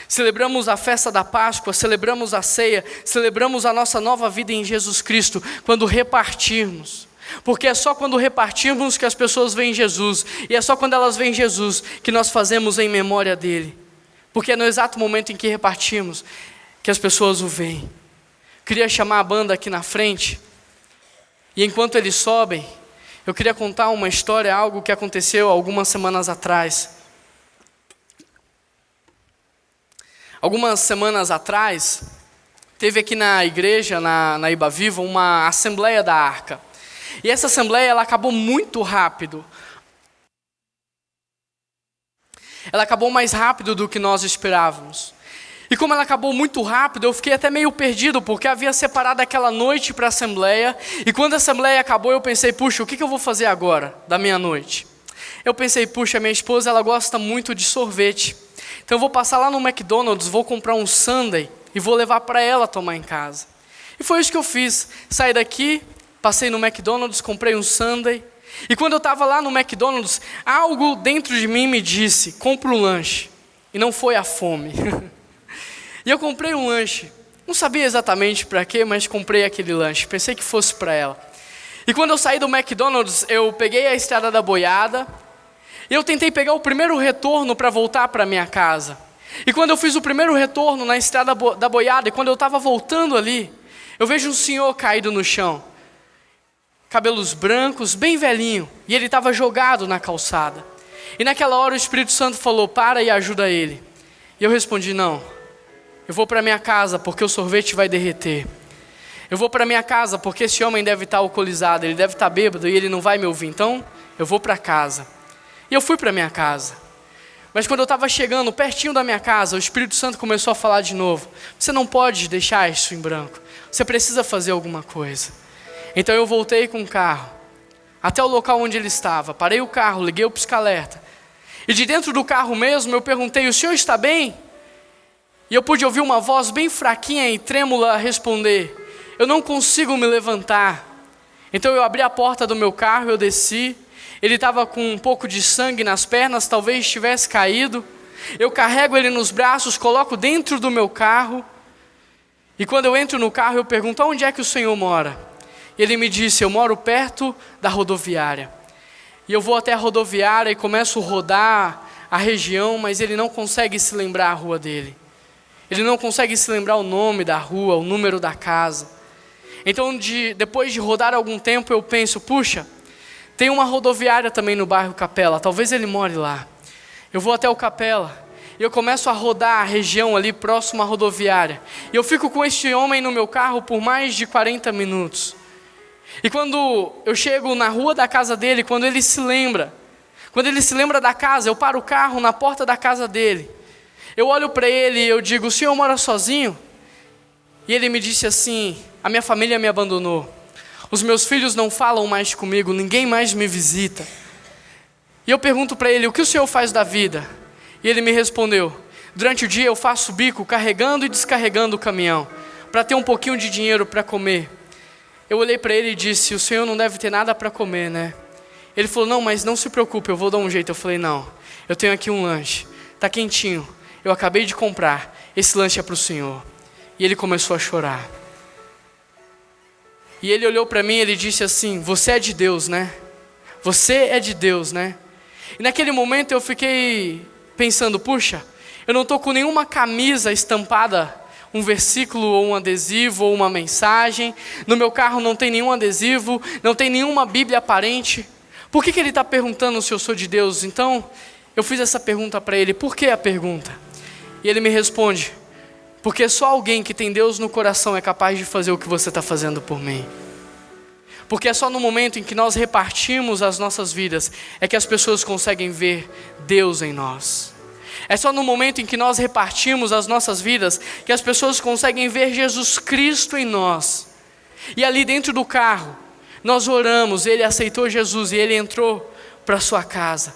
Celebramos a festa da Páscoa, celebramos a ceia, celebramos a nossa nova vida em Jesus Cristo quando repartirmos. Porque é só quando repartirmos que as pessoas veem Jesus, e é só quando elas veem Jesus que nós fazemos em memória dele. Porque é no exato momento em que repartimos que as pessoas o veem. Queria chamar a banda aqui na frente, e enquanto eles sobem, eu queria contar uma história, algo que aconteceu algumas semanas atrás. Algumas semanas atrás, teve aqui na igreja, na Iba Viva, uma assembleia da Arca. E essa assembleia, ela acabou muito rápido. Ela acabou mais rápido do que nós esperávamos. E como ela acabou muito rápido, eu fiquei até meio perdido, porque havia separado aquela noite para a assembleia. E quando a assembleia acabou, eu pensei, puxa, o que eu vou fazer agora, da meia-noite? Eu pensei, puxa, minha esposa, ela gosta muito de sorvete. Então eu vou passar lá no McDonald's, vou comprar um sundae e vou levar para ela tomar em casa. E foi isso que eu fiz. Saí daqui, passei no McDonald's, comprei um sundae. E quando eu estava lá no McDonald's, algo dentro de mim me disse, compra um lanche. E não foi a fome. E eu comprei um lanche. Não sabia exatamente para quê, mas comprei aquele lanche. Pensei que fosse para ela. E quando eu saí do McDonald's, eu peguei a estrada da boiada. E eu tentei pegar o primeiro retorno para voltar para minha casa. E quando eu fiz o primeiro retorno na estrada da boiada, e quando eu estava voltando ali, eu vejo um senhor caído no chão. Cabelos brancos, bem velhinho. E ele estava jogado na calçada. E naquela hora o Espírito Santo falou, para e ajuda ele. E eu respondi, não. Eu vou para minha casa porque o sorvete vai derreter. Eu vou para minha casa porque esse homem deve estar alcoolizado, ele deve estar bêbado e ele não vai me ouvir. Então, eu vou para casa. E eu fui para minha casa. Mas quando eu estava chegando pertinho da minha casa, o Espírito Santo começou a falar de novo. Você não pode deixar isso em branco. Você precisa fazer alguma coisa. Então eu voltei com o carro até o local onde ele estava. Parei o carro, liguei o pisca-alerta. E de dentro do carro mesmo eu perguntei, o senhor está bem? E eu pude ouvir uma voz bem fraquinha e trêmula responder, eu não consigo me levantar. Então eu abri a porta do meu carro, eu desci. Ele estava com um pouco de sangue nas pernas, talvez tivesse caído. Eu carrego ele nos braços, coloco dentro do meu carro. E quando eu entro no carro, eu pergunto, onde é que o senhor mora? E ele me disse, eu moro perto da rodoviária. E eu vou até a rodoviária e começo a rodar a região, mas ele não consegue se lembrar a rua dele. Ele não consegue se lembrar o nome da rua, o número da casa. Então, depois de rodar algum tempo, eu penso, puxa, tem uma rodoviária também no bairro Capela, talvez ele more lá. Eu vou até o Capela E eu começo a rodar a região ali próximo à rodoviária. E eu fico com este homem no meu carro por mais de 40 minutos. E quando eu chego na rua da casa dele, quando ele se lembra da casa, eu paro o carro na porta da casa dele. Eu olho para ele e eu digo: o senhor mora sozinho? E ele me disse assim: a minha família me abandonou. Os meus filhos não falam mais comigo, ninguém mais me visita. E eu pergunto para ele: o que o senhor faz da vida? E ele me respondeu: durante o dia eu faço bico carregando e descarregando o caminhão, para ter um pouquinho de dinheiro para comer. Eu olhei para ele e disse: o senhor não deve ter nada para comer, né? Ele falou: não, mas não se preocupe, eu vou dar um jeito. Eu falei: não, eu tenho aqui um lanche, está quentinho, eu acabei de comprar, esse lanche é para o senhor. E ele começou a chorar. E ele olhou para mim e ele disse assim: você é de Deus, né? Você é de Deus, né? E naquele momento eu fiquei pensando: puxa, eu não estou com nenhuma camisa estampada, um versículo ou um adesivo ou uma mensagem. No meu carro não tem nenhum adesivo, não tem nenhuma Bíblia aparente. Por que ele está perguntando se eu sou de Deus? Então eu fiz essa pergunta para ele: por que a pergunta? E ele me responde: porque só alguém que tem Deus no coração é capaz de fazer o que você está fazendo por mim. Porque é só no momento em que nós repartimos as nossas vidas é que as pessoas conseguem ver Deus em nós. É só no momento em que nós repartimos as nossas vidas que as pessoas conseguem ver Jesus Cristo em nós. E ali dentro do carro, nós oramos, ele aceitou Jesus e ele entrou para a sua casa.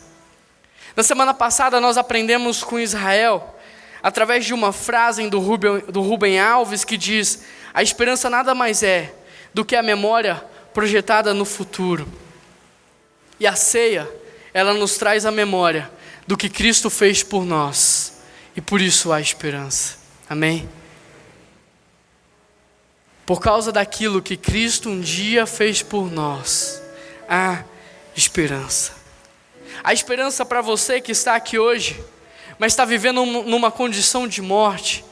Na semana passada nós aprendemos com Israel, através de uma frase do Rubem Alves, que diz: a esperança nada mais é do que a memória projetada no futuro. E a ceia, ela nos traz a memória do que Cristo fez por nós, e por isso há esperança. Amém? Por causa daquilo que Cristo um dia fez por nós, há esperança. Há esperança para você que está aqui hoje, mas está vivendo numa condição de morte,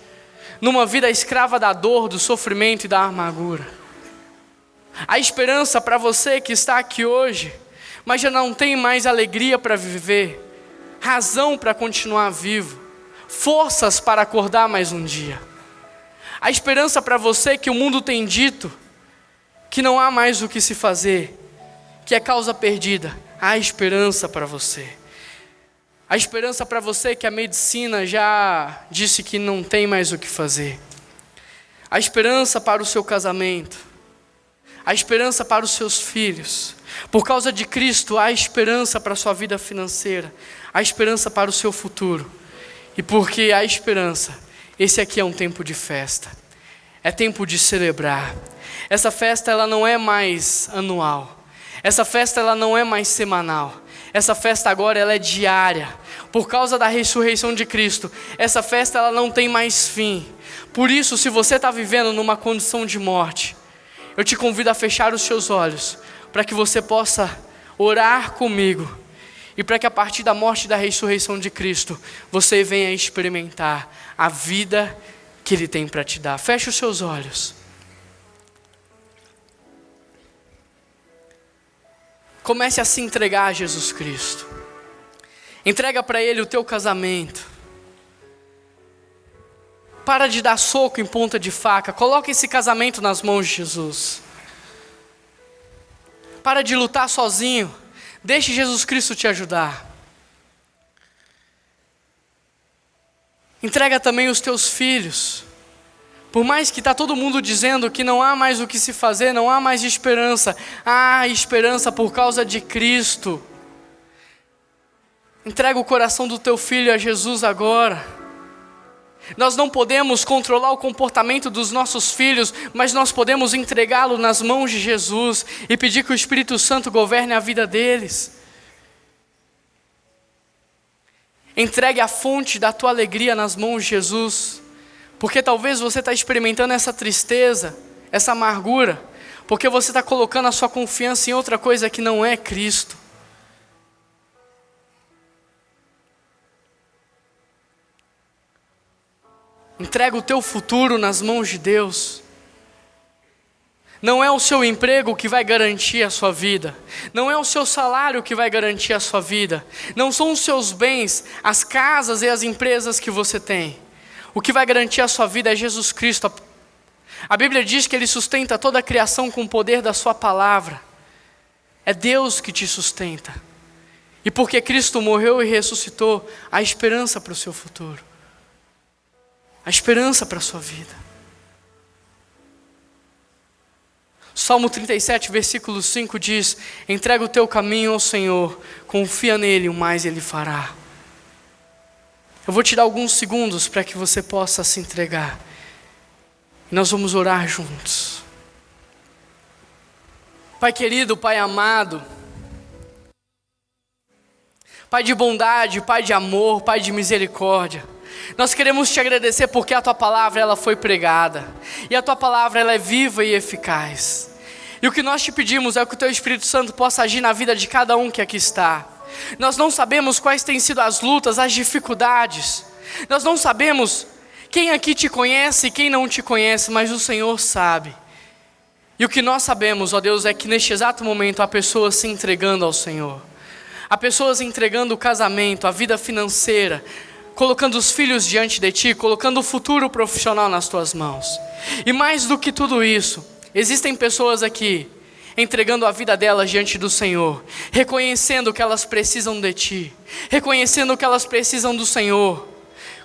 numa vida escrava da dor, do sofrimento e da amargura. Há esperança para você que está aqui hoje, mas já não tem mais alegria para viver, razão para continuar vivo, forças para acordar mais um dia. Há esperança para você que o mundo tem dito que não há mais o que se fazer, que é causa perdida. Há esperança para você. Há esperança para você que a medicina já disse que não tem mais o que fazer. Há esperança para o seu casamento. Há esperança para os seus filhos. Por causa de Cristo, há esperança para a sua vida financeira. Há esperança para o seu futuro. E porque há esperança, esse aqui é um tempo de festa. É tempo de celebrar. Essa festa, ela não é mais anual. Essa festa, ela não é mais semanal. Essa festa agora, ela é diária. Por causa da ressurreição de Cristo, essa festa, ela não tem mais fim. Por isso, se você está vivendo numa condição de morte, eu te convido a fechar os seus olhos, para que você possa orar comigo, e para que a partir da morte e da ressurreição de Cristo, você venha experimentar a vida que Ele tem para te dar. Feche os seus olhos. Comece a se entregar a Jesus Cristo. Entrega para Ele o teu casamento. Para de dar soco em ponta de faca. Coloca esse casamento nas mãos de Jesus. Para de lutar sozinho. Deixe Jesus Cristo te ajudar. Entrega também os teus filhos. Por mais que está todo mundo dizendo que não há mais o que se fazer, não há mais esperança, há esperança por causa de Cristo. Entrega o coração do teu filho a Jesus agora. Nós não podemos controlar o comportamento dos nossos filhos, mas nós podemos entregá-lo nas mãos de Jesus e pedir que o Espírito Santo governe a vida deles. Entregue a fonte da tua alegria nas mãos de Jesus. Porque talvez você está experimentando essa tristeza, essa amargura, porque você está colocando a sua confiança em outra coisa que não é Cristo. Entrega o teu futuro nas mãos de Deus. Não é o seu emprego que vai garantir a sua vida. Não é o seu salário que vai garantir a sua vida. Não são os seus bens, as casas e as empresas que você tem. O que vai garantir a sua vida é Jesus Cristo. A Bíblia diz que Ele sustenta toda a criação com o poder da sua palavra. É Deus que te sustenta. E porque Cristo morreu e ressuscitou, há esperança para o seu futuro. Há esperança para a sua vida. Salmo 37, versículo 5 diz: entrega o teu caminho ao Senhor, confia nele, o mais Ele fará. Eu vou te dar alguns segundos para que você possa se entregar. E nós vamos orar juntos. Pai querido, Pai amado, Pai de bondade, Pai de amor, Pai de misericórdia, nós queremos te agradecer porque a Tua palavra ela foi pregada. E a Tua palavra ela é viva e eficaz. E o que nós te pedimos é que o Teu Espírito Santo possa agir na vida de cada um que aqui está. Nós não sabemos quais têm sido as lutas, as dificuldades. Nós não sabemos quem aqui te conhece e quem não te conhece, mas o Senhor sabe. E o que nós sabemos, ó Deus, é que neste exato momento há pessoas se entregando ao Senhor. Há pessoas entregando o casamento, a vida financeira, colocando os filhos diante de Ti, colocando o futuro profissional nas Tuas mãos. E mais do que tudo isso, existem pessoas aqui entregando a vida delas diante do Senhor, reconhecendo que elas precisam de Ti, reconhecendo que elas precisam do Senhor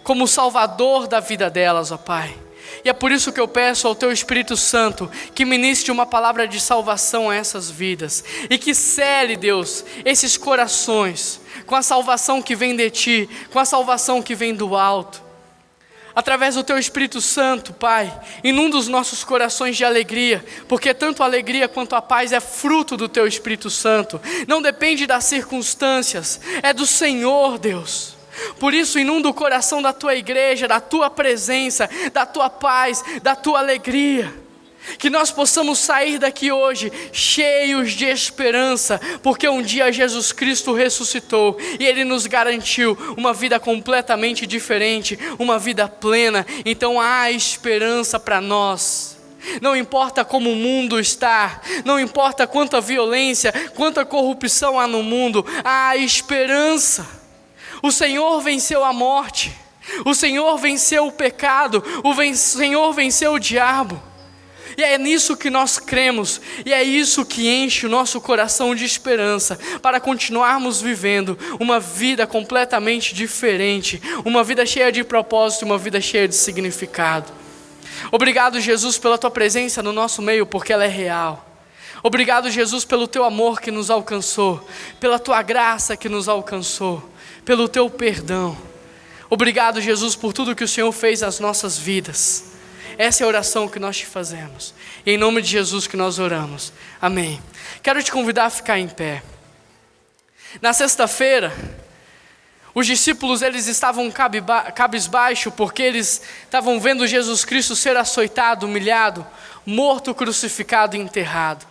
como Salvador da vida delas, ó Pai. E é por isso que eu peço ao Teu Espírito Santo que ministre uma palavra de salvação a essas vidas e que cele, Deus, esses corações com a salvação que vem de Ti, com a salvação que vem do alto. Através do Teu Espírito Santo, Pai, inunda os nossos corações de alegria, porque tanto a alegria quanto a paz é fruto do Teu Espírito Santo. Não depende das circunstâncias, é do Senhor, Deus. Por isso inunda o coração da Tua igreja, da Tua presença, da Tua paz, da Tua alegria. Que nós possamos sair daqui hoje cheios de esperança, porque um dia Jesus Cristo ressuscitou e Ele nos garantiu uma vida completamente diferente, uma vida plena. Então há esperança para nós. Não importa como o mundo está, não importa quanta violência, quanta corrupção há no mundo, há esperança. O Senhor venceu a morte, o Senhor venceu o pecado, Senhor venceu o diabo. E é nisso que nós cremos, e é isso que enche o nosso coração de esperança, para continuarmos vivendo uma vida completamente diferente, uma vida cheia de propósito, uma vida cheia de significado. Obrigado, Jesus, pela Tua presença no nosso meio, porque ela é real. Obrigado, Jesus, pelo Teu amor que nos alcançou, pela Tua graça que nos alcançou, pelo Teu perdão. Obrigado, Jesus, por tudo que o Senhor fez nas nossas vidas. Essa é a oração que nós te fazemos. E em nome de Jesus que nós oramos. Amém. Quero te convidar a ficar em pé. Na sexta-feira, os discípulos eles estavam cabisbaixo porque eles estavam vendo Jesus Cristo ser açoitado, humilhado, morto, crucificado e enterrado.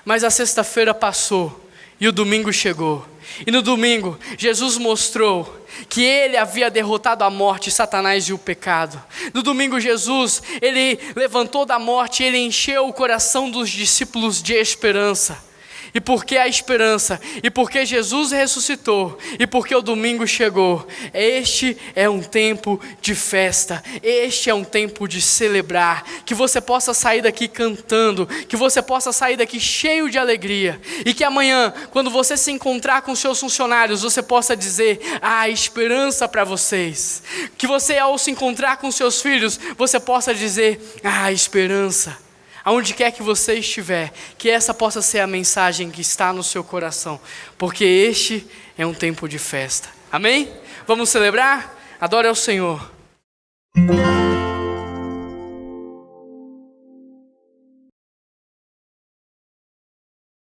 Mas a sexta-feira passou e o domingo chegou. E no domingo, Jesus mostrou que Ele havia derrotado a morte, Satanás e o pecado. No domingo, Jesus, Ele levantou da morte, Ele encheu o coração dos discípulos de esperança. E porque a esperança, e porque Jesus ressuscitou, e porque o domingo chegou, este é um tempo de festa, este é um tempo de celebrar, que você possa sair daqui cantando, que você possa sair daqui cheio de alegria, e que amanhã, quando você se encontrar com seus funcionários, você possa dizer, há esperança para vocês, que você ao se encontrar com seus filhos, você possa dizer, há esperança. Aonde quer que você estiver, que essa possa ser a mensagem que está no seu coração, porque este é um tempo de festa. Amém? Vamos celebrar? Adore ao Senhor.